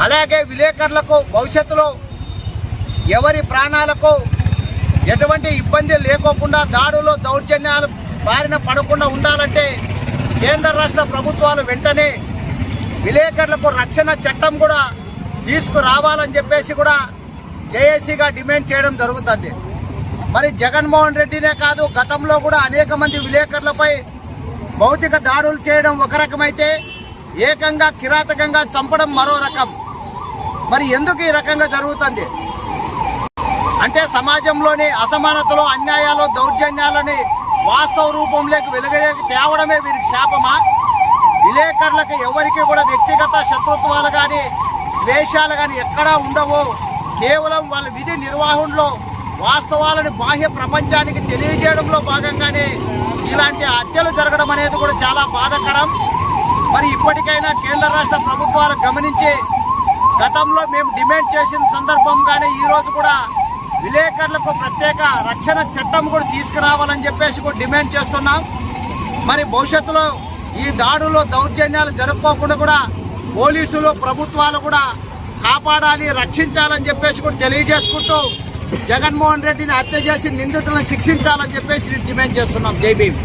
అలాగే విలేకరులకు భవిష్యత్తులో ఎవరి ప్రాణాలకు ఎటువంటి ఇబ్బంది లేకోకుండా దాడులు దౌర్జన్యాలు బారిన పడకుండా ఉండాలంటే కేంద్ర రాష్ట్ర ప్రభుత్వాలు వెంటనే విలేకరులకు రక్షణ చట్టం కూడా తీసుకురావాలని చెప్పేసి కూడా జేఏసీగా డిమాండ్ చేయడం జరుగుతుంది. మరి జగన్మోహన్ రెడ్డినే కాదు, గతంలో కూడా అనేక మంది విలేకరులపై భౌతిక దాడులు చేయడం ఒక రకమైతే ఏకంగా కిరాతకంగా చంపడం మరో రకం. మరి ఎందుకు ఈ రకంగా జరుగుతుంది అంటే సమాజంలోని అసమానతలు, అన్యాయాలు, దౌర్జన్యాలని వాస్తవ రూపంలోకి వెలుగులోకి తేవడమే వీరికి శాపమా? విలేకరులకు ఎవరికి కూడా వ్యక్తిగత శత్రుత్వాలు కానీ ద్వేషాలు కానీ ఎక్కడా ఉండవు. కేవలం వాళ్ళ విధి నిర్వహణలో వాస్తవాలను బాహ్య ప్రపంచానికి తెలియజేయడంలో భాగంగానే ఇలాంటి హత్యలు జరగడం అనేది కూడా చాలా బాధాకరం. మరి ఇప్పటికైనా కేంద్ర రాష్ట్ర ప్రభుత్వాలు గమనించి గతంలో మేము డిమాండ్ చేసిన సందర్భంగానే ఈరోజు కూడా విలేకరులకు ప్రత్యేక రక్షణ చట్టం కూడా తీసుకురావాలని చెప్పేసి కూడా డిమాండ్ చేస్తున్నాం. మరి భవిష్యత్తులో ఈ దాడులు దౌర్జన్యాలు జరుపుకోకుండా కూడా పోలీసులు ప్రభుత్వాలు కూడా కాపాడాలి, రక్షించాలని చెప్పేసి కూడా తెలియజేసుకుంటూ జగన్మోహన్ రెడ్డిని హత్య చేసి నిందితులను శిక్షించాలని చెప్పేసి డిమాండ్ చేస్తున్నాం. జై భీమ్.